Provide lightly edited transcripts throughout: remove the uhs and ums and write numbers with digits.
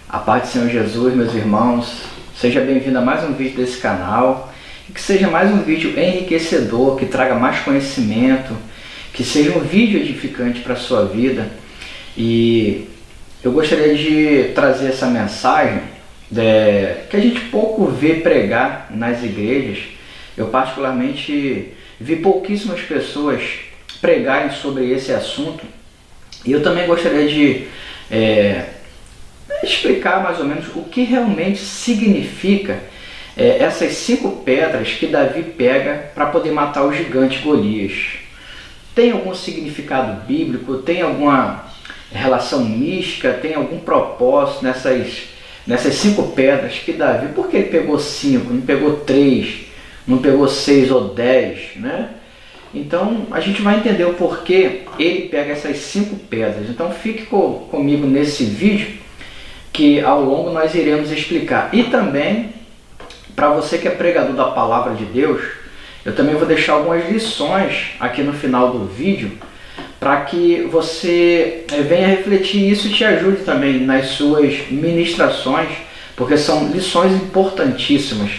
A paz do Senhor Jesus, meus irmãos, seja bem-vindo a mais um vídeo desse canal e que seja mais um vídeo enriquecedor, que traga mais conhecimento, que seja um vídeo edificante para a sua vida. E eu gostaria de trazer essa mensagem que a gente pouco vê pregar nas igrejas. Eu particularmente vi pouquíssimas pessoas pregarem sobre esse assunto e eu também gostaria de explicar mais ou menos o que realmente significa essas 5 pedras que Davi pega para poder matar o gigante Golias. Tem algum significado bíblico? Tem alguma relação mística? Tem algum propósito nessas 5 pedras que Davi? Por que ele pegou 5? Não pegou 3? Não pegou 6 ou 10, né? Então a gente vai entender o porquê ele pega essas 5 pedras. Então fique comigo nesse vídeo, que ao longo nós iremos explicar. E também, para você que é pregador da palavra de Deus, eu também vou deixar algumas lições aqui no final do vídeo, para que você venha refletir isso e te ajude também nas suas ministrações, porque são lições importantíssimas.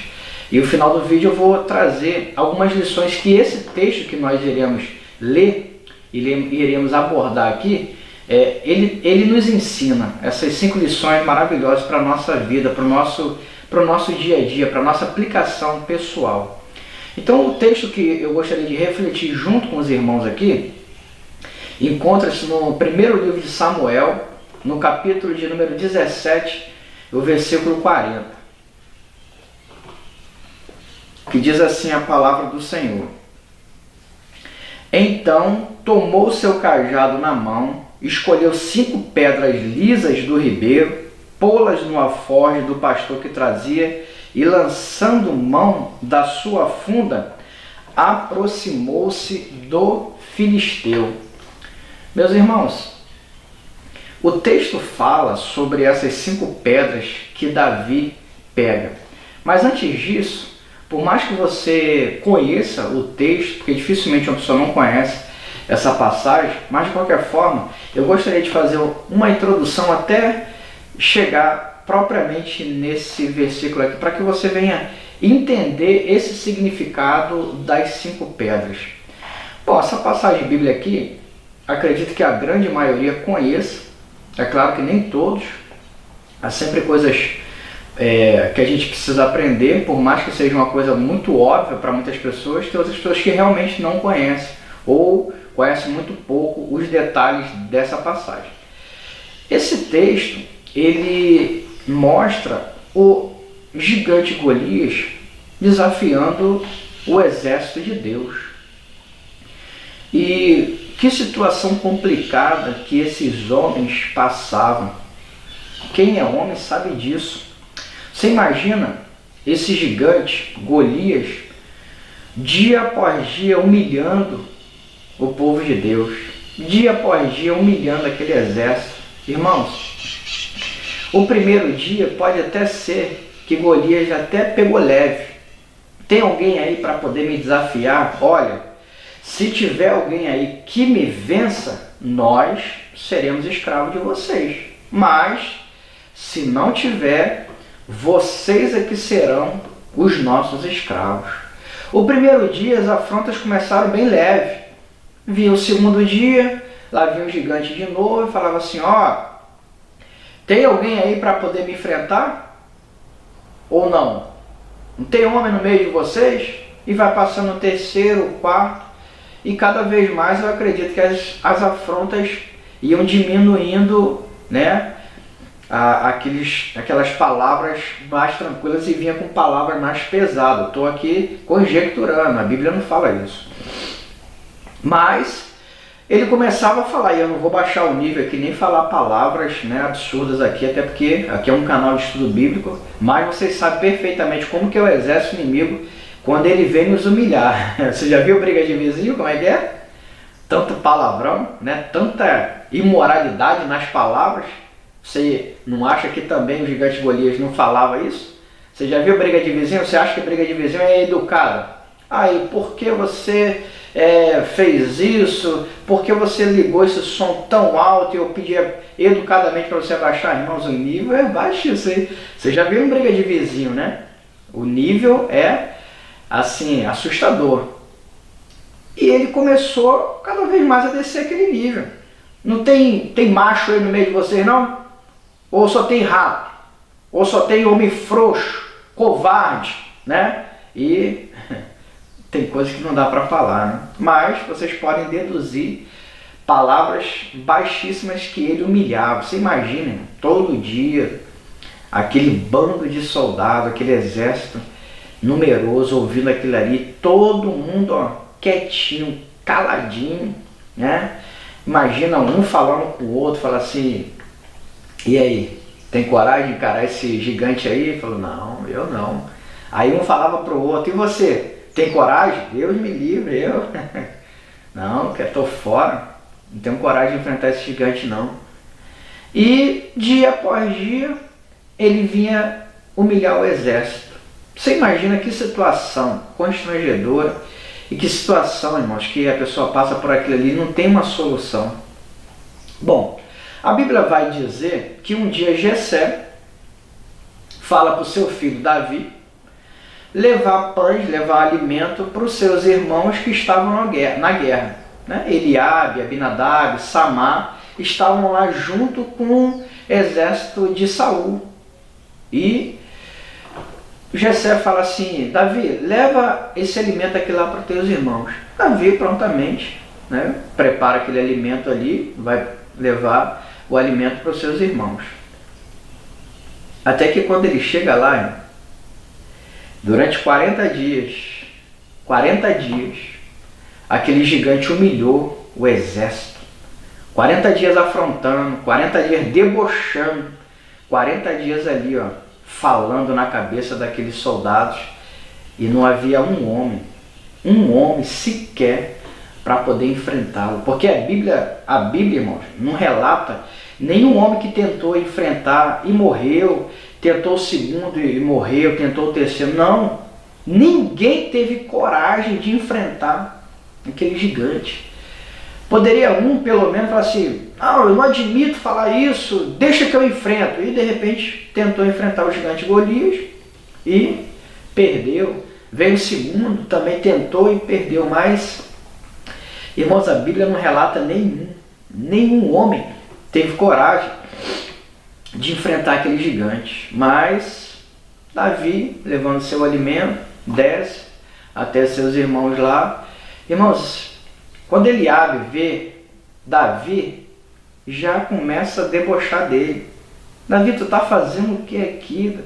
E no final do vídeo eu vou trazer algumas lições que esse texto que nós iremos ler e iremos abordar aqui, ele nos ensina essas 5 lições maravilhosas para a nossa vida, para o nosso dia a dia, para a nossa aplicação pessoal. Então o texto que eu gostaria de refletir junto com os irmãos aqui, encontra-se no primeiro livro de Samuel, no capítulo de número 17, o versículo 40. Que diz assim a palavra do Senhor: Então tomou seu cajado na mão, escolheu 5 pedras lisas do ribeiro, pô-las no alforje do pastor que trazia, e lançando mão da sua funda, aproximou-se do filisteu. Meus irmãos, o texto fala sobre essas 5 pedras que Davi pega. Mas antes disso, por mais que você conheça o texto, porque dificilmente uma pessoa não conhece essa passagem, mas de qualquer forma, eu gostaria de fazer uma introdução até chegar propriamente nesse versículo aqui, para que você venha entender esse significado das 5 pedras. Bom, essa passagem bíblica aqui, acredito que a grande maioria conheça. É claro que nem todos. Há sempre coisas que a gente precisa aprender, por mais que seja uma coisa muito óbvia para muitas pessoas. Tem outras pessoas que realmente não conhecem ou conhecem muito pouco os detalhes dessa passagem. Esse texto, ele mostra o gigante Golias desafiando o exército de Deus. E que situação complicada que esses homens passavam. Quem é homem sabe disso. Você imagina esse gigante, Golias, dia após dia humilhando o povo de Deus, dia após dia humilhando aquele exército. Irmãos, o primeiro dia pode até ser que Golias até pegou leve. Tem alguém aí para poder me desafiar? Olha, se tiver alguém aí que me vença, nós seremos escravos de vocês. Mas, se não tiver, vocês é que serão os nossos escravos. O primeiro dia as afrontas começaram bem leve. Vinha o segundo dia, lá vinha o gigante de novo e falava assim: tem alguém aí para poder me enfrentar? Ou não? Não tem homem no meio de vocês? E vai passando o terceiro, o quarto, e cada vez mais eu acredito que as afrontas iam diminuindo, né? Aquelas palavras mais tranquilas e vinha com palavras mais pesadas. Estou aqui conjecturando, a Bíblia não fala isso. Mas ele começava a falar, e eu não vou baixar o nível aqui, nem falar palavras, né, absurdas aqui, até porque aqui é um canal de estudo bíblico, mas vocês sabem perfeitamente como que é o exército inimigo quando ele vem nos humilhar. Você já viu briga de vizinho, como é que é? Tanto palavrão, né, tanta imoralidade nas palavras. Você não acha que também o gigante Golias não falava isso? Você já viu briga de vizinho? Você acha que briga de vizinho é educada? Aí, por que você fez isso? Por que você ligou esse som tão alto e eu pedia educadamente para você abaixar? Irmãos, o nível é baixo. Você já viu briga de vizinho, né? O nível é, assim, assustador. E ele começou cada vez mais a descer aquele nível. Não tem macho aí no meio de vocês, não? Ou só tem rato? Ou só tem homem frouxo, covarde, né? E tem coisas que não dá para falar, né? Mas vocês podem deduzir palavras baixíssimas que ele humilhava. Você imagina, todo dia, aquele bando de soldados, aquele exército numeroso ouvindo aquilo ali, todo mundo, ó, quietinho, caladinho, né? Imagina um falando com o outro, fala assim, e aí, tem coragem de encarar esse gigante aí? Ele falou, não, eu não. Aí um falava pro outro, e você, tem coragem? Deus me livre, eu. Não, que eu tô fora, não tenho coragem de enfrentar esse gigante não. E dia após dia, ele vinha humilhar o exército. Você imagina que situação constrangedora e que situação, irmãos, que a pessoa passa por aquilo ali e não tem uma solução. Bom, a Bíblia vai dizer que um dia Jessé fala para o seu filho Davi levar pães, levar alimento para os seus irmãos que estavam na guerra. Né? Eliabe, Abinadab, Samar estavam lá junto com o exército de Saul. E Jessé fala assim, Davi, leva esse alimento aqui lá para os teus irmãos. Davi prontamente, né, prepara aquele alimento ali, vai levar o alimento para os seus irmãos. Até que quando ele chega lá, durante 40 dias, aquele gigante humilhou o exército. 40 dias afrontando, 40 dias debochando, 40 dias ali, ó, falando na cabeça daqueles soldados, e não havia um homem sequer para poder enfrentá-lo. Porque a Bíblia, irmãos, não relata nenhum homem que tentou enfrentar e morreu, tentou o segundo e morreu, tentou o terceiro. Não, ninguém teve coragem de enfrentar aquele gigante. Poderia um, pelo menos, falar assim, não, eu não admito falar isso, deixa que eu enfrento. E de repente tentou enfrentar o gigante Golias e perdeu. Veio o segundo, também tentou e perdeu. Mas, irmãos, a Bíblia não relata nenhum homem teve coragem de enfrentar aquele gigante. Mas Davi, levando seu alimento, desce até seus irmãos lá. Irmãos, quando Eliabe vê Davi, já começa a debochar dele. Davi, tu está fazendo o que aqui?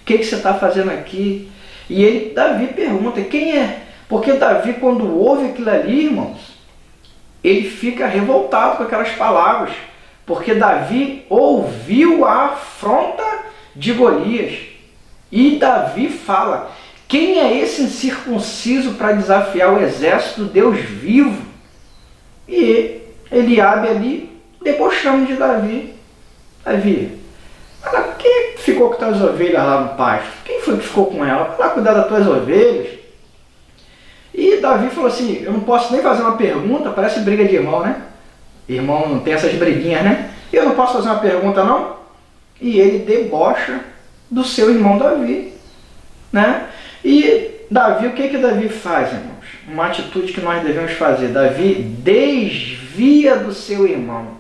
O que você está fazendo aqui? E Davi pergunta, quem é? Porque Davi, quando ouve aquilo ali, irmãos, ele fica revoltado com aquelas palavras. Porque Davi ouviu a afronta de Golias. E Davi fala, quem é esse incircunciso para desafiar o exército do Deus vivo? E Eliabe ali, debochando de Davi. Davi, quem ficou com tuas ovelhas lá no pasto? Quem foi que ficou com ela? Vai lá cuidar das tuas ovelhas. E Davi falou assim, eu não posso nem fazer uma pergunta, parece briga de irmão, né? Irmão não tem essas briguinhas, né? Eu não posso fazer uma pergunta, não? E ele debocha do seu irmão Davi, né? E Davi, o que Davi faz, irmãos? Uma atitude que nós devemos fazer. Davi desvia do seu irmão.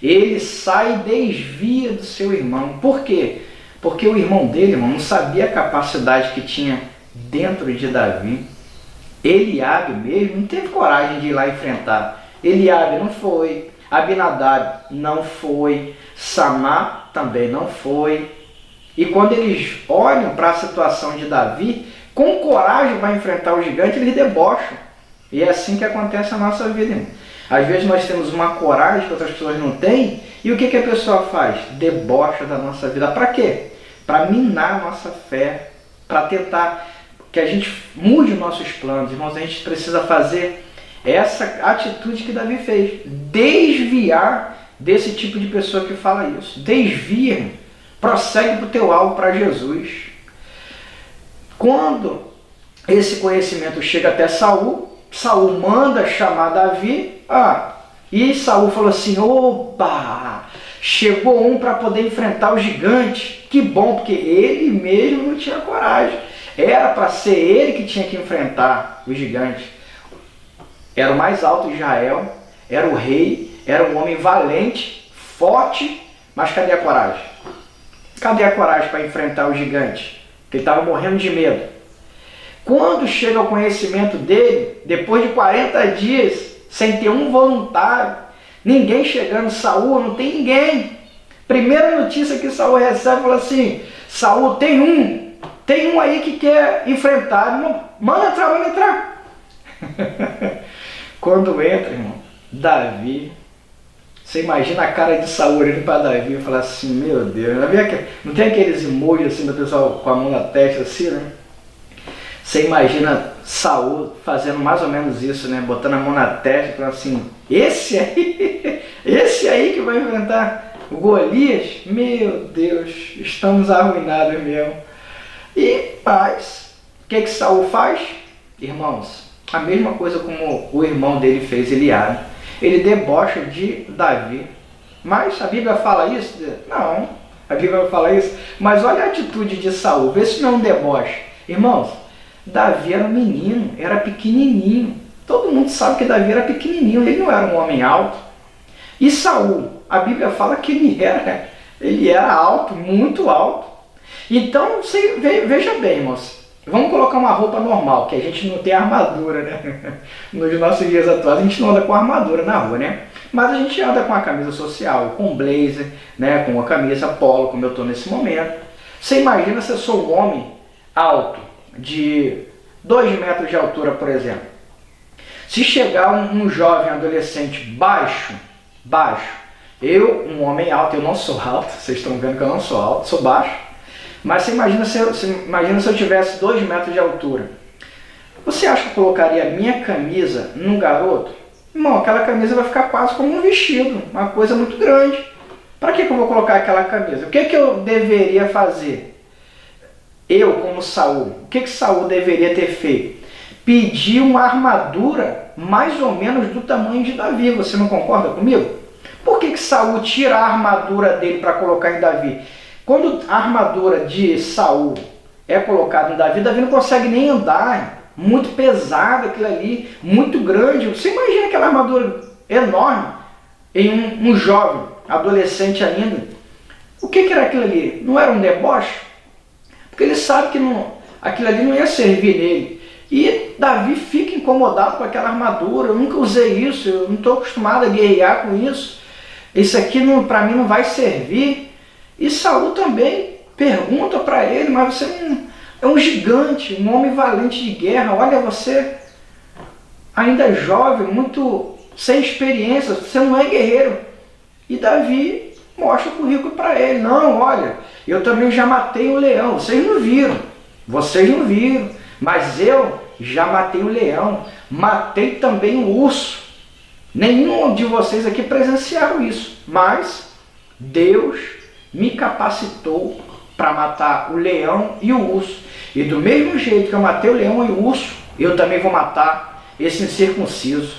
Ele sai e desvia do seu irmão. Por quê? Porque o irmão dele, irmão, não sabia a capacidade que tinha dentro de Davi. Eliabe mesmo não teve coragem de ir lá enfrentar. Eliabe não foi. Abinadab não foi. Samar também não foi. E quando eles olham para a situação de Davi, com coragem para enfrentar o gigante, eles debocham. E é assim que acontece na nossa vida, irmão. Às vezes nós temos uma coragem que outras pessoas não têm, e o que a pessoa faz? Debocha da nossa vida. Para quê? Para minar a nossa fé, para tentar que a gente mude os nossos planos. Irmãos, a gente precisa fazer essa atitude que Davi fez. Desviar desse tipo de pessoa que fala isso. Desvia, irmão. Prossegue para o teu alvo, para Jesus. Quando esse conhecimento chega até Saul, Saul manda chamar Davi, e Saul falou assim, opa, chegou um para poder enfrentar o gigante. Que bom, porque ele mesmo não tinha coragem. Era para ser ele que tinha que enfrentar o gigante. Era o mais alto de Israel, era o rei, era um homem valente, forte, mas cadê a coragem? Cadê a coragem para enfrentar o gigante? Porque ele estava morrendo de medo. Quando chega ao conhecimento dele, depois de 40 dias, sem ter um voluntário, ninguém chegando, Saul, não tem ninguém. Primeira notícia que Saul recebe, fala assim, Saul, tem um aí que quer enfrentar, manda entrar, manda entrar. Quando entra, irmão, Davi, você imagina a cara de Saul olhando para Davi e falar assim, meu Deus, não tem aqueles emojis assim do pessoal com a mão na testa assim, né? Você imagina Saul fazendo mais ou menos isso, né? Botando a mão na testa e falando assim, esse aí que vai enfrentar o Golias? Meu Deus, estamos arruinados mesmo. Mas, o que Saul faz? Irmãos, a mesma coisa como o irmão dele fez, Eliabe. Ele debocha de Davi. Mas a Bíblia fala isso? Não, a Bíblia não fala isso. Mas olha a atitude de Saul, vê se não é um deboche. Irmãos, Davi era um menino, era pequenininho. Todo mundo sabe que Davi era pequenininho, ele não era um homem alto. E Saul, a Bíblia fala que ele era alto, muito alto. Então, veja bem, irmãos, vamos colocar uma roupa normal, que a gente não tem armadura, né? Nos nossos dias atuais a gente não anda com armadura na rua, né? Mas a gente anda com a camisa social, com blazer, né? Com a camisa polo, como eu estou nesse momento. Você imagina se eu sou um homem alto, de 2 metros de altura, por exemplo. Se chegar um jovem adolescente baixo, eu, um homem alto, eu não sou alto, vocês estão vendo que eu não sou alto, sou baixo, mas você imagina se eu tivesse 2 metros de altura. Você acha que eu colocaria a minha camisa num garoto? Irmão, aquela camisa vai ficar quase como um vestido, uma coisa muito grande. Para que eu vou colocar aquela camisa? O que eu deveria fazer? Eu, como Saul, o que Saul deveria ter feito? Pedir uma armadura mais ou menos do tamanho de Davi. Você não concorda comigo? Por que Saul tira a armadura dele para colocar em Davi? Quando a armadura de Saul é colocada em Davi, Davi não consegue nem andar. Muito pesado aquilo ali, muito grande. Você imagina aquela armadura enorme em um jovem, adolescente ainda. O que era aquilo ali? Não era um deboche? Porque ele sabe que aquilo ali não ia servir nele. E Davi fica incomodado com aquela armadura. Eu nunca usei isso, eu não estou acostumado a guerrear com isso. Isso aqui para mim não vai servir. E Saul também pergunta para ele, mas você é um gigante, um homem valente de guerra. Olha, você ainda é jovem, muito sem experiência, você não é guerreiro. E Davi mostra o currículo para ele. Não, olha, eu também já matei um leão. Vocês não viram, mas eu já matei o leão, matei também o urso. Nenhum de vocês aqui presenciaram isso, mas Deus me capacitou para matar o leão e o urso. E do mesmo jeito que eu matei o leão e o urso, eu também vou matar esse incircunciso.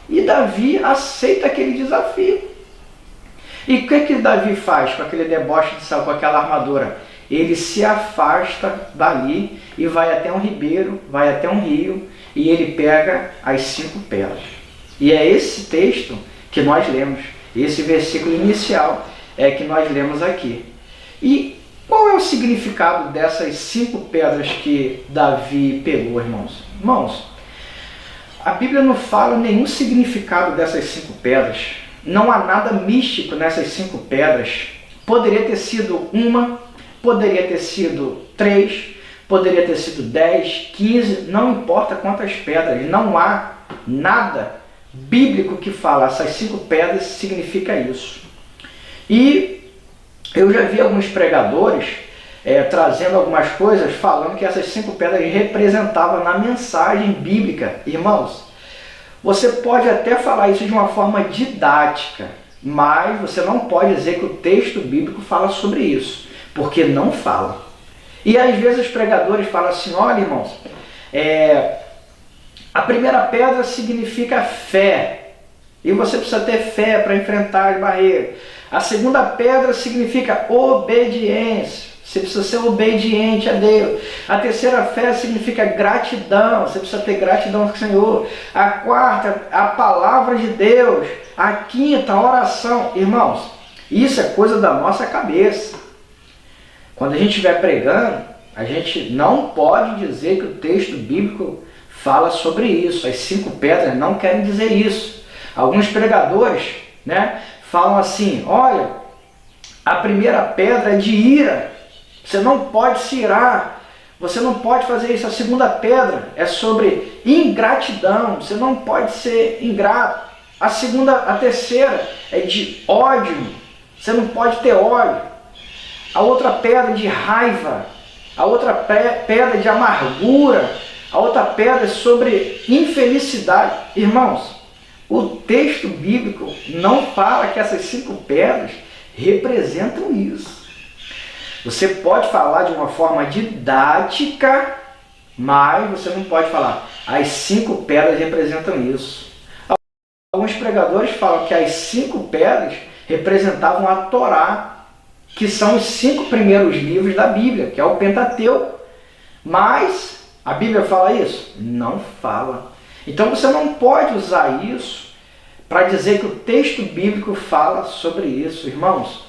E Davi aceita aquele desafio. E o que Davi faz com aquele deboche de Saul, com aquela armadura? Ele se afasta dali e vai até um ribeiro, vai até um rio, e ele pega as 5 pedras. E é esse texto que nós lemos, esse versículo inicial que nós lemos aqui. E qual é o significado dessas 5 pedras que Davi pegou, irmãos? Irmãos, a Bíblia não fala nenhum significado dessas 5 pedras. Não há nada místico nessas 5 pedras. Poderia ter sido uma, poderia ter sido 3, poderia ter sido 10, 15, não importa quantas pedras. Não há nada bíblico que fala essas 5 pedras significa isso. E eu já vi alguns pregadores trazendo algumas coisas, falando que essas 5 pedras representavam na mensagem bíblica. Irmãos, você pode até falar isso de uma forma didática, mas você não pode dizer que o texto bíblico fala sobre isso, porque não fala. E às vezes os pregadores falam assim, olha, irmãos, A primeira pedra significa fé, e você precisa ter fé para enfrentar as barreiras. A segunda pedra significa obediência, você precisa ser obediente a Deus. A terceira fé significa gratidão, você precisa ter gratidão ao Senhor. A quarta, a palavra de Deus. A quinta, a oração. Irmãos, isso é coisa da nossa cabeça. Quando a gente estiver pregando, a gente não pode dizer que o texto bíblico fala sobre isso. As 5 pedras não querem dizer isso. Alguns pregadores, falam assim: olha, a primeira pedra é de ira, você não pode se irar, você não pode fazer isso. A segunda pedra é sobre ingratidão, você não pode ser ingrato. A terceira é de ódio, você não pode ter ódio. A outra pedra é de raiva, a outra pedra é de amargura, a outra pedra é sobre infelicidade. Irmãos, o texto bíblico não fala que essas 5 pedras representam isso. Você pode falar de uma forma didática, mas você não pode falar as 5 pedras representam isso. Alguns pregadores falam que as 5 pedras representavam a Torá, que são os 5 primeiros livros da Bíblia, que é o Pentateuco. Mas a Bíblia fala isso? Não fala. Então você não pode usar isso para dizer que o texto bíblico fala sobre isso. Irmãos,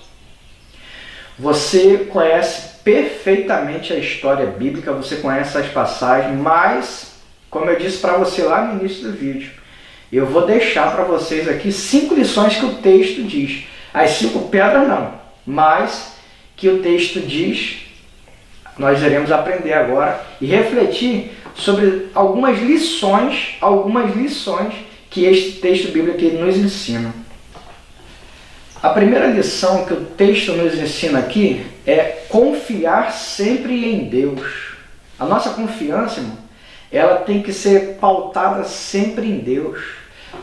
você conhece perfeitamente a história bíblica, você conhece as passagens, mas, como eu disse para você lá no início do vídeo, eu vou deixar para vocês aqui 5 lições que o texto diz. As 5 pedras não, mas que o texto diz, nós iremos aprender agora e refletir sobre algumas lições que este texto bíblico aqui nos ensina. A primeira lição que o texto nos ensina aqui é confiar sempre em Deus. A nossa confiança, irmão, ela tem que ser pautada sempre em Deus.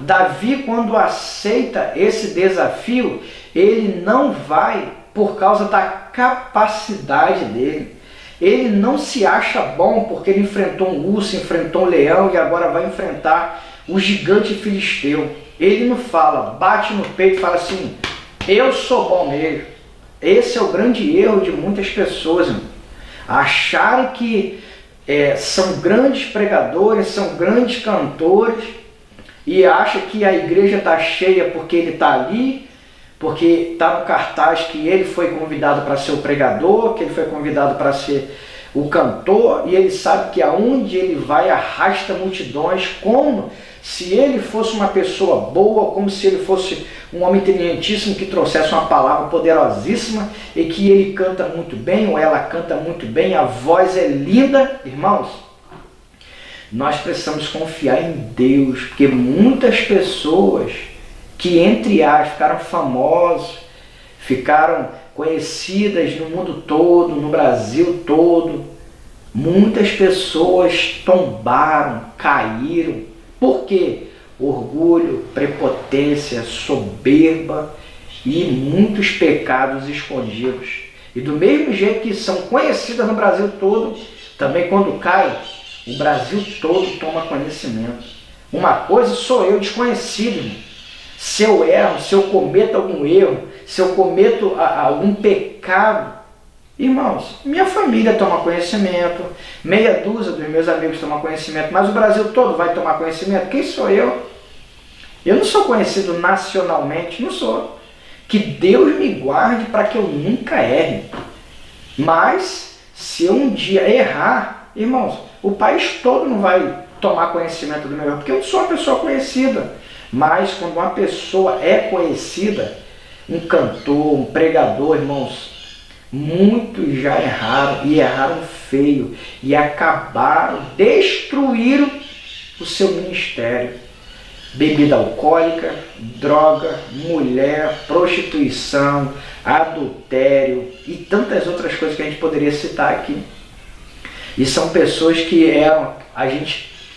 Davi, quando aceita esse desafio, ele não vai por causa da capacidade dele. Ele não se acha bom porque ele enfrentou um urso, enfrentou um leão e agora vai enfrentar o gigante filisteu. Ele não fala, bate no peito e fala assim: eu sou bom mesmo. Esse é o grande erro de muitas pessoas, irmão. Acharem que são grandes pregadores, são grandes cantores e acham que a igreja está cheia porque ele está ali, porque está no cartaz que ele foi convidado para ser o pregador, que ele foi convidado para ser o cantor, e ele sabe que aonde ele vai arrasta multidões, como se ele fosse uma pessoa boa, como se ele fosse um homem inteligentíssimo que trouxesse uma palavra poderosíssima e que ele canta muito bem, ou ela canta muito bem, a voz é linda. Irmãos, nós precisamos confiar em Deus, porque muitas pessoas que, entre aspas, ficaram famosos, ficaram conhecidas no mundo todo, no Brasil todo, muitas pessoas tombaram, caíram. Por quê? Orgulho, prepotência, soberba e muitos pecados escondidos. E do mesmo jeito que são conhecidas no Brasil todo, também quando cai, o Brasil todo toma conhecimento. Uma coisa sou eu desconhecido, irmão. Se eu erro, se eu cometo algum erro, se eu cometo algum pecado, irmãos, minha família toma conhecimento, meia dúzia dos meus amigos tomam conhecimento, mas o Brasil todo vai tomar conhecimento. Quem sou eu? Eu não sou conhecido nacionalmente, não sou. Que Deus me guarde para que eu nunca erre. Mas, se eu um dia errar, irmãos, o país todo não vai tomar conhecimento do meu erro, porque eu não sou uma pessoa conhecida. Mas quando uma pessoa é conhecida, um cantor, um pregador, irmãos, muitos já erraram e erraram feio e acabaram, destruíram o seu ministério. Bebida alcoólica, droga, mulher, prostituição, adultério e tantas outras coisas que a gente poderia citar aqui. E são pessoas que eram,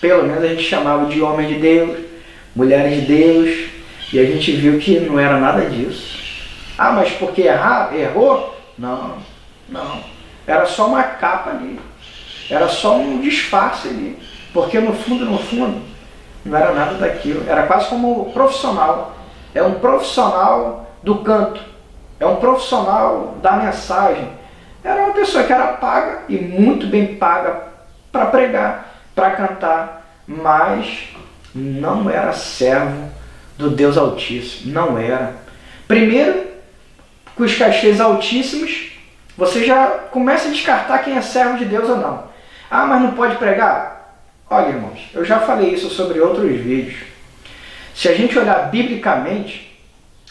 pelo menos a gente chamava de homem de Deus, mulheres de Deus, e a gente viu que não era nada disso. Ah, mas porque errou? Não. Era só uma capa ali. Era só um disfarce ali. Porque no fundo, não era nada daquilo. Era quase como profissional. É um profissional do canto. É um profissional da mensagem. Era uma pessoa que era paga e muito bem paga para pregar, para cantar, mas não era servo do Deus Altíssimo. Não era. Primeiro, com os cachês altíssimos, você já começa a descartar quem é servo de Deus ou não. Ah, mas não pode pregar? Olha, irmãos, eu já falei isso sobre outros vídeos. Se a gente olhar biblicamente,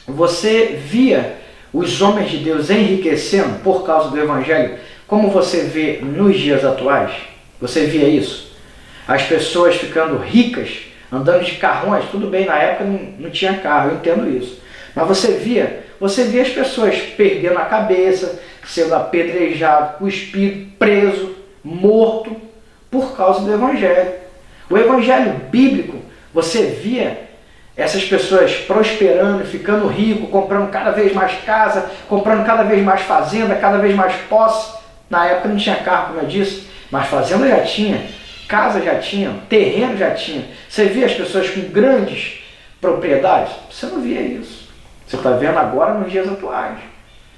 você via os homens de Deus enriquecendo por causa do Evangelho, como você vê nos dias atuais? Você via isso? As pessoas ficando ricas, andando de carrões, tudo bem, na época não tinha carro, eu entendo isso. Mas você via as pessoas perdendo a cabeça, sendo apedrejado, cuspido, preso, morto, por causa do Evangelho. O Evangelho bíblico, você via essas pessoas prosperando, ficando rico, comprando cada vez mais casa, comprando cada vez mais fazenda, cada vez mais posse. Na época não tinha carro, como eu disse, mas fazenda já tinha, casa já tinha, terreno já tinha. Você via as pessoas com grandes propriedades? Você não via isso. Você está vendo agora nos dias atuais.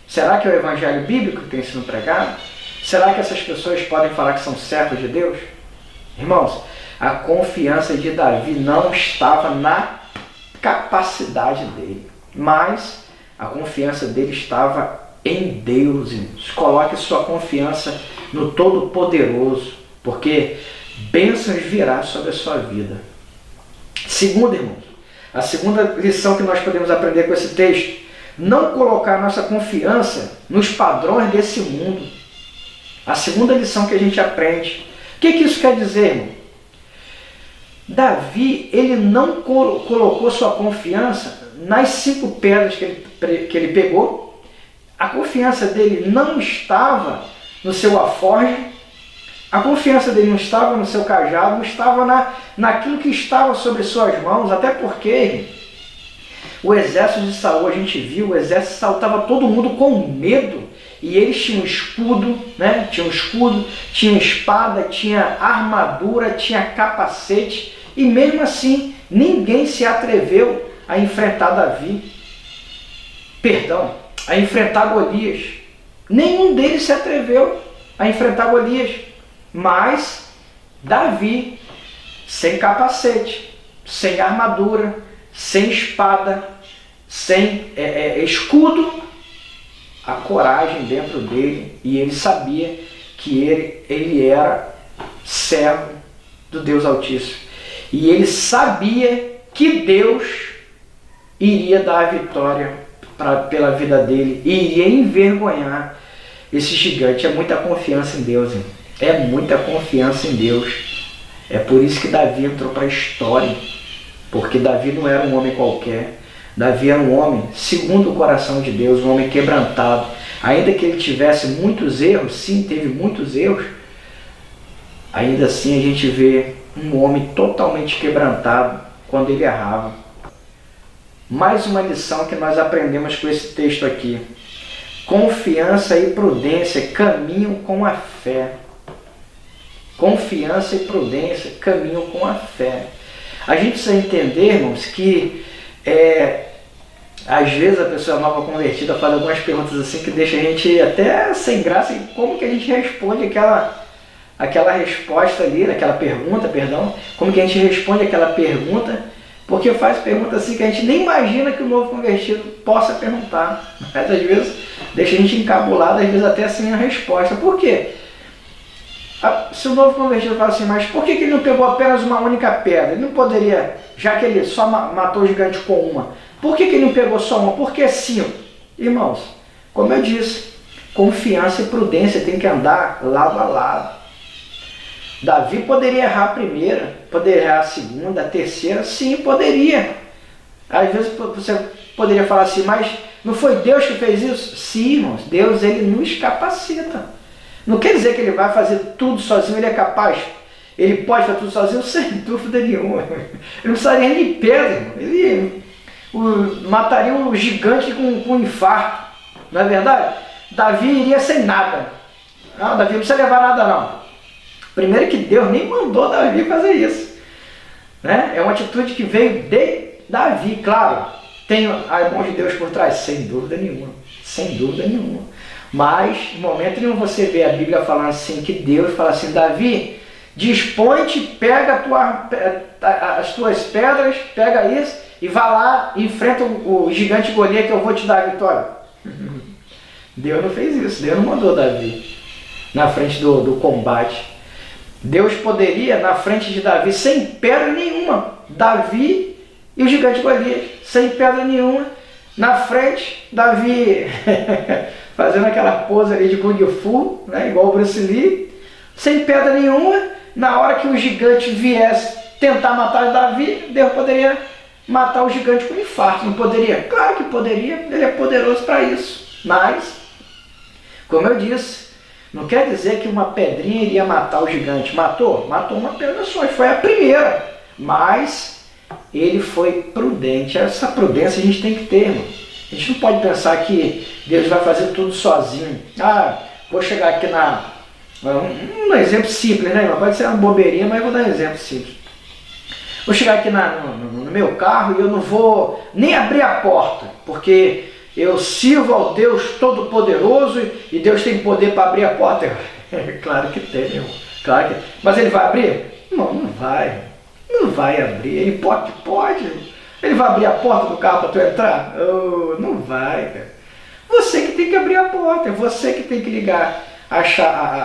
Será que é o Evangelho bíblico que tem sido pregado? Será que essas pessoas podem falar que são servos de Deus? Irmãos, a confiança de Davi não estava na capacidade dele, mas a confiança dele estava em Deus, irmãos. Coloque sua confiança no Todo-Poderoso, porque bênçãos virá sobre a sua vida. Segundo, irmãos, a segunda lição que nós podemos aprender com esse texto: não colocar nossa confiança nos padrões desse mundo. A segunda lição que a gente aprende. O que isso quer dizer, irmão? Davi, ele não colocou sua confiança nas 5 pedras que ele pegou. A confiança dele não estava no seu alforje. A confiança dele não estava no seu cajado, não estava naquilo que estava sobre suas mãos, até porque o exército de Saul, a gente viu, o exército de Saul estava todo mundo com medo, e eles tinham escudo, né? Tinha um escudo, tinha espada, tinha armadura, tinha capacete, e mesmo assim ninguém se atreveu a enfrentar Davi. Perdão, a enfrentar Golias. Nenhum deles se atreveu a enfrentar Golias. Mas Davi, sem capacete, sem armadura, sem espada, sem escudo, a coragem dentro dele, e ele sabia que ele era servo do Deus Altíssimo. E ele sabia que Deus iria dar a vitória pela vida dele, e iria envergonhar esse gigante. É muita confiança em Deus, hein? É muita confiança em Deus. É por isso que Davi entrou para a história, porque Davi não era um homem qualquer. Davi era um homem segundo o coração de Deus, um homem quebrantado. Ainda que ele tivesse muitos erros, sim, teve muitos erros, ainda assim a gente vê um homem totalmente quebrantado quando ele errava. Mais uma lição que nós aprendemos com esse texto aqui: confiança e prudência caminham com a fé. Confiança e prudência caminham com a fé. A gente precisa entender, irmãos, que às vezes a pessoa nova convertida faz algumas perguntas assim que deixa a gente até sem graça. E como que a gente responde aquela resposta ali, aquela pergunta, perdão, como que a gente responde aquela pergunta, porque faz pergunta assim que a gente nem imagina que o novo convertido possa perguntar. Mas às vezes deixa a gente encabulado, às vezes até sem a resposta. Por quê? Se o novo convertido fala assim, mas por que ele não pegou apenas uma única pedra? Ele não poderia, já que ele só matou o gigante com uma, por que ele não pegou só uma? Por que 5? Irmãos, como eu disse, confiança e prudência tem que andar lado a lado. Davi poderia errar a primeira, poderia errar a segunda, a terceira, sim, poderia. Às vezes você poderia falar assim, mas não foi Deus que fez isso? Sim, irmãos, Deus, ele nos capacita. Não quer dizer que ele vai fazer tudo sozinho, ele é capaz. Ele pode fazer tudo sozinho, sem dúvida nenhuma. Ele não precisaria nem de pedra, irmão. Ele mataria um gigante com infarto. Não é verdade? Davi iria sem nada. Não, Davi não precisa levar nada, não. Primeiro que Deus nem mandou Davi fazer isso, né? É uma atitude que veio de Davi, claro. Tem a mão de Deus por trás, sem dúvida nenhuma. Sem dúvida nenhuma. Mas, em momento nenhum você vê a Bíblia falando assim, que Deus fala assim, Davi, dispõe-te, pega as tuas pedras, pega isso e vá lá e enfrenta o gigante Golias que eu vou te dar a vitória. Deus não fez isso, Deus não mandou Davi na frente do combate. Deus poderia, na frente de Davi, sem pedra nenhuma, Davi e o gigante Golias, sem pedra nenhuma, na frente, Davi fazendo aquela pose ali de Kung Fu, né, igual o Bruce Lee, sem pedra nenhuma. Na hora que o gigante viesse tentar matar Davi, Deus poderia matar o gigante com infarto, não poderia? Claro que poderia, ele é poderoso para isso. Mas, como eu disse, não quer dizer que uma pedrinha iria matar o gigante. Matou? Matou uma pedra só, foi a primeira. Mas ele foi prudente. Essa prudência a gente tem que ter, irmão. A gente não pode pensar que Deus vai fazer tudo sozinho. Ah, vou chegar aqui um exemplo simples, né, irmão? Pode ser uma bobeirinha, mas eu vou dar um exemplo simples. Vou chegar aqui no meu carro e eu não vou nem abrir a porta, porque eu sirvo ao Deus Todo-Poderoso e Deus tem poder para abrir a porta. Claro que tem, irmão. Claro que... Mas ele vai abrir? Não, não vai. Não vai abrir. Ele pode? Pode. Ele vai abrir a porta do carro para tu entrar? Oh, não vai, cara. Você que tem que abrir a porta, é você que tem que ligar,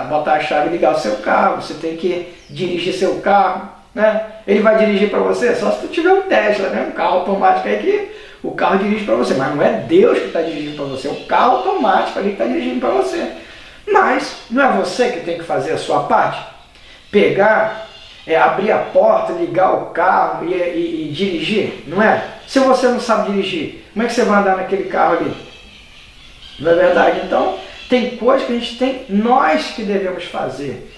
botar a chave e ligar o seu carro, você tem que dirigir seu carro, né? Ele vai dirigir para você só se tu tiver um Tesla, né? Um carro automático aí que o carro dirige para você, mas não é Deus que está dirigindo para você, é o carro automático ali que está dirigindo para você. Mas não é você que tem que fazer a sua parte? Pegar, abrir a porta, ligar o carro e dirigir, não é? Se você não sabe dirigir, como é que você vai andar naquele carro ali? Não é verdade? Então, tem coisas que a gente tem, nós que devemos fazer.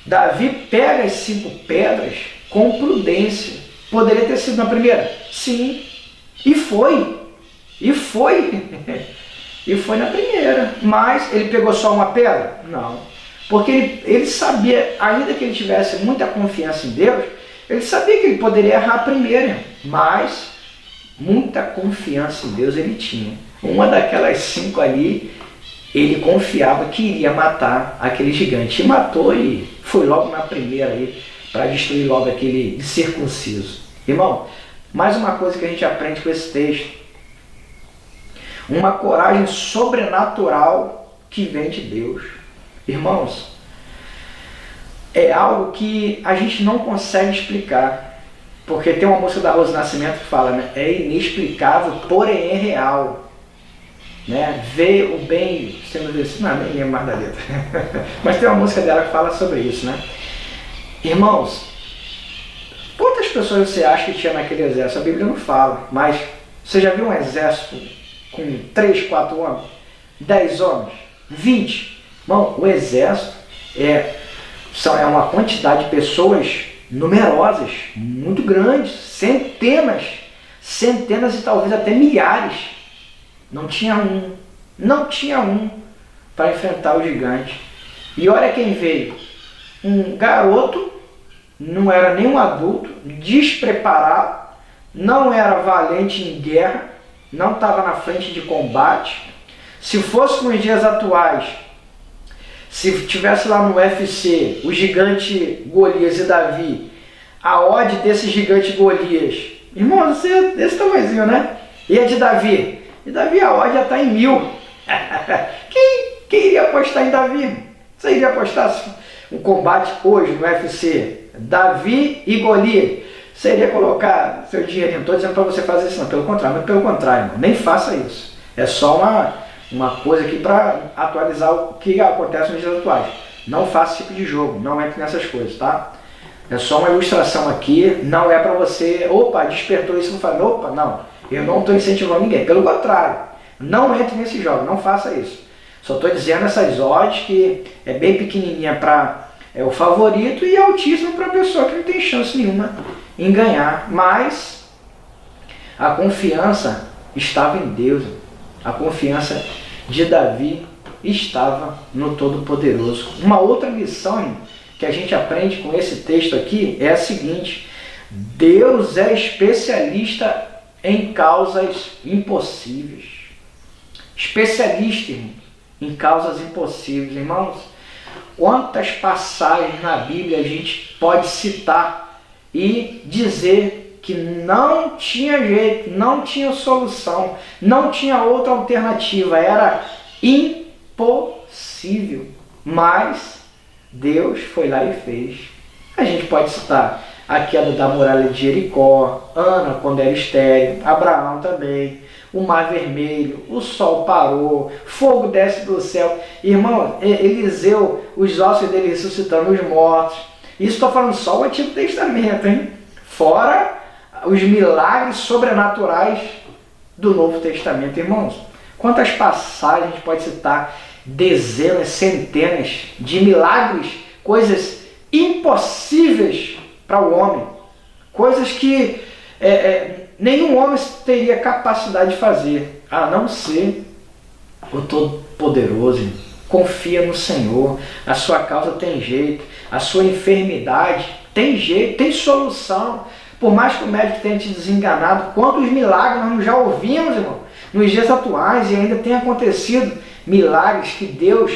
Davi pega as 5 pedras com prudência. Poderia ter sido na primeira? Sim. E foi. E foi. E foi na primeira. Mas ele pegou só uma pedra? Não. Porque ele sabia, ainda que ele tivesse muita confiança em Deus, ele sabia que ele poderia errar a primeira. Mas muita confiança em Deus ele tinha. Uma daquelas 5 ali, ele confiava que iria matar aquele gigante. E matou e foi logo na primeira aí, para destruir logo aquele incircunciso. Irmão, mais uma coisa que a gente aprende com esse texto. Uma coragem sobrenatural que vem de Deus. Irmãos, é algo que a gente não consegue explicar. Porque tem uma música da Rose Nascimento que fala, né? É inexplicável, porém é real. Né? Ver o bem sendo vencido. Não, nem lembro mais da letra. Mas tem uma música dela que fala sobre isso, né? Irmãos, quantas pessoas você acha que tinha naquele exército? A Bíblia não fala, mas você já viu um exército com 3, 4 homens? 10 homens? 20? Irmão, o exército é uma quantidade de pessoas numerosas, muito grandes, centenas e talvez até milhares. Não tinha um para enfrentar o gigante. E olha quem veio. Um garoto, não era nem um adulto, despreparado, não era valente em guerra, não estava na frente de combate. Se fosse nos dias atuais, se tivesse lá no UFC o gigante Golias e Davi, a odd desse gigante Golias, irmão, você é desse tamanhozinho, né? E a de Davi? E Davi, a odd já está em 1000. Quem iria apostar em Davi? Você iria apostar um combate hoje no UFC, Davi e Golias? Você iria colocar seu dinheiro? Não estou dizendo para você fazer isso, não. Pelo contrário, mas pelo contrário, irmão, nem faça isso. É só uma coisa aqui para atualizar o que acontece nos dias atuais. Não faça esse tipo de jogo, não entre nessas coisas, tá? É só uma ilustração aqui, não é para você, opa, despertou isso, não fala, opa, não, eu não estou incentivando ninguém. Pelo contrário, não entre nesse jogo, não faça isso. Só estou dizendo essas odds que é bem pequenininha para o favorito e altíssimo para a pessoa que não tem chance nenhuma em ganhar. Mas a confiança estava em Deus. A confiança de Davi estava no Todo-Poderoso. Uma outra lição que a gente aprende com esse texto aqui é a seguinte: Deus é especialista em causas impossíveis. Especialista, irmãos, em causas impossíveis. Irmãos, quantas passagens na Bíblia a gente pode citar e dizer que não tinha jeito, não tinha solução, não tinha outra alternativa, era impossível, mas Deus foi lá e fez. A gente pode citar a queda da muralha de Jericó, Ana quando era estéril, Abraão também, o mar vermelho, o sol parou, fogo desce do céu. Irmão, Eliseu, os ossos dele ressuscitando os mortos. Isso estou falando só o Antigo Testamento, hein? Fora os milagres sobrenaturais do Novo Testamento, irmãos. Quantas passagens a gente pode citar? Dezenas, centenas de milagres, coisas impossíveis para o homem, coisas que nenhum homem teria capacidade de fazer, a não ser o Todo-Poderoso. Confia no Senhor, a sua causa tem jeito, a sua enfermidade tem jeito, tem solução. Por mais que o médico tenha te desenganado, quantos milagres nós já ouvimos, irmão, nos dias atuais, e ainda tem acontecido milagres que Deus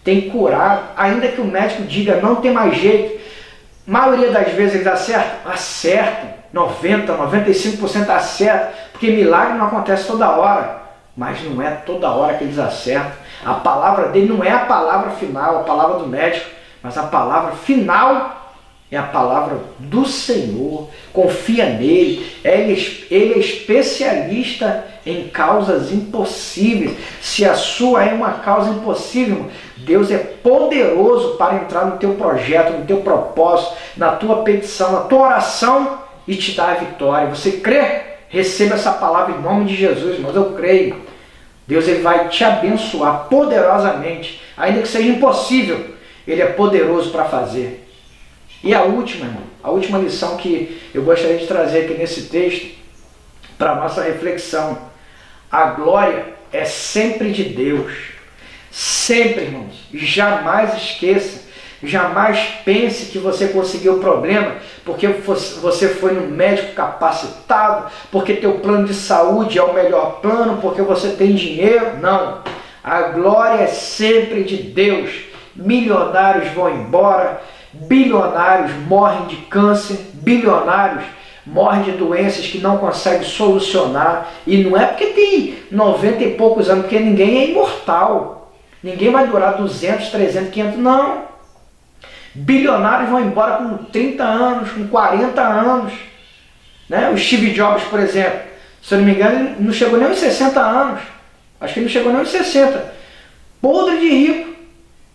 tem curado, ainda que o médico diga não tem mais jeito. A maioria das vezes eles acertam, 90%, 95% acertam, porque milagre não acontece toda hora, mas não é toda hora que eles acertam. A palavra dele não é a palavra final, a palavra do médico, mas a palavra final é a palavra do Senhor. Confia nele, ele é especialista em causas impossíveis. Se a sua é uma causa impossível, Deus é poderoso para entrar no teu projeto, no teu propósito, na tua petição, na tua oração e te dar a vitória. Você crê? Receba essa palavra em nome de Jesus, irmãos. Eu creio. Deus ele vai te abençoar poderosamente, ainda que seja impossível, ele é poderoso para fazer. E a última, irmão, a última lição que eu gostaria de trazer aqui nesse texto, para a nossa reflexão: a glória é sempre de Deus. Sempre, irmãos. Jamais esqueça, jamais pense que você conseguiu o problema porque você foi no médico capacitado, porque teu plano de saúde é o melhor plano, porque você tem dinheiro. Não. A glória é sempre de Deus. Milionários vão embora, bilionários morrem de câncer, bilionários morrem de doenças que não conseguem solucionar. E não é porque tem 90 e poucos anos, porque ninguém é imortal. Ninguém vai durar 200, 300, 500, não. Bilionários vão embora com 30 anos, com 40 anos. Né? O Steve Jobs, por exemplo, se eu não me engano, ele não chegou nem aos 60 anos. Acho que ele não chegou nem aos 60. Podre de rico.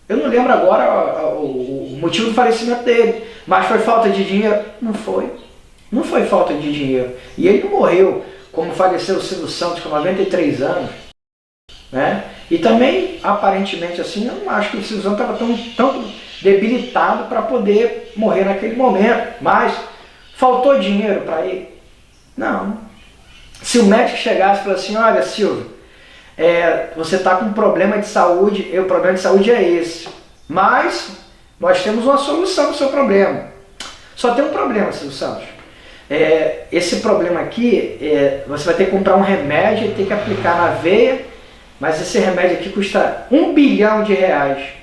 Eu não lembro agora o motivo do falecimento dele. Mas foi falta de dinheiro? Não foi. Não foi falta de dinheiro. E ele não morreu como faleceu o Silvio Santos com 93 anos. Né? E também, aparentemente assim, eu não acho que o Silvio Santos estava tão debilitado para poder morrer naquele momento. Mas faltou dinheiro para ele? Não. Se o médico chegasse e falasse assim: olha, Silvio, você está com um problema de saúde, e o problema de saúde é esse, mas nós temos uma solução para o seu problema. Só tem um problema, Silvio Santos. Esse problema aqui, você vai ter que comprar um remédio e ter que aplicar na veia, mas esse remédio aqui custa R$1 bilhão.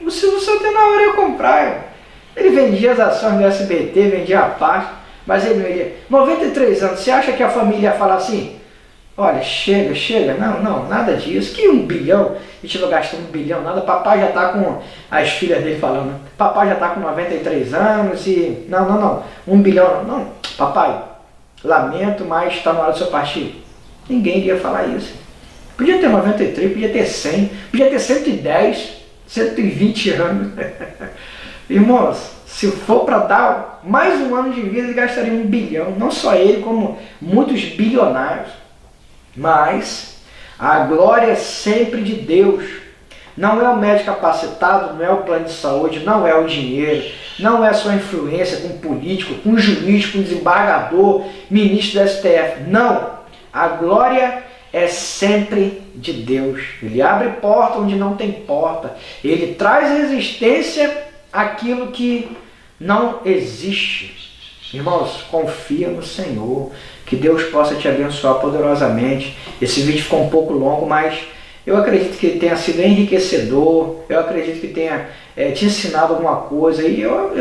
O Silvio Santos na hora ia comprar. Ele vendia as ações do SBT, vendia a parte, mas ele não ia. 93 anos, você acha que a família ia falar assim: olha, chega, não, nada disso, que 1 bilhão, a gente não gasta 1 bilhão, nada, papai já está com, as filhas dele falando, papai já está com 93 anos e, não, 1 bilhão, não, papai, lamento, mas está na hora do seu partir. Ninguém iria falar isso. Podia ter 93, podia ter 100, podia ter 110, 120 anos. Irmãos, se for para dar mais um ano de vida, ele gastaria 1 bilhão, não só ele, como muitos bilionários. Mas a glória é sempre de Deus. Não é o médico capacitado, não é o plano de saúde, não é o dinheiro, não é a sua influência com político, com juiz, com desembargador, ministro do STF. Não. A glória é sempre de Deus. Ele abre porta onde não tem porta. Ele traz à existência aquilo que Não existe. Irmãos, confia no Senhor, que Deus possa te abençoar poderosamente. Esse vídeo ficou um pouco longo, mas eu acredito que tenha sido enriquecedor, eu acredito que tenha te ensinado alguma coisa, e eu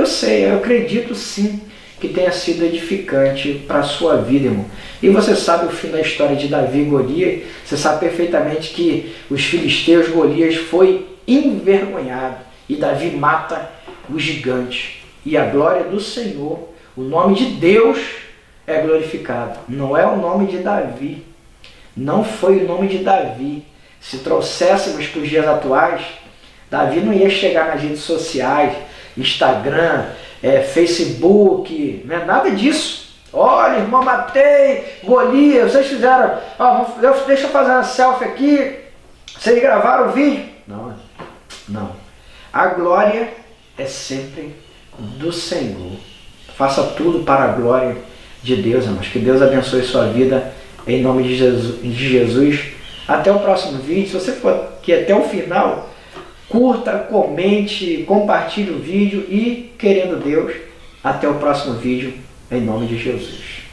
acredito sim que tenha sido edificante para a sua vida, irmão. E você sabe o fim da história de Davi e Golias, você sabe perfeitamente que os filisteus, Golias foi envergonhado, e Davi mata o gigante. E a glória do Senhor, o nome de Deus é glorificado. Não é o nome de Davi. Não foi o nome de Davi. Se trouxéssemos para os dias atuais, Davi não ia chegar nas redes sociais, Instagram, Facebook, não é nada disso. Olha, irmão, matei Golias, vocês fizeram, deixa eu fazer uma selfie aqui, vocês gravaram o vídeo. Não, não. A glória é sempre do Senhor. Faça tudo para a glória de Deus, irmãos. Que Deus abençoe sua vida em nome de Jesus. Até o próximo vídeo. Se você for aqui até o final, curta, comente, compartilhe o vídeo e, querendo Deus, até o próximo vídeo em nome de Jesus.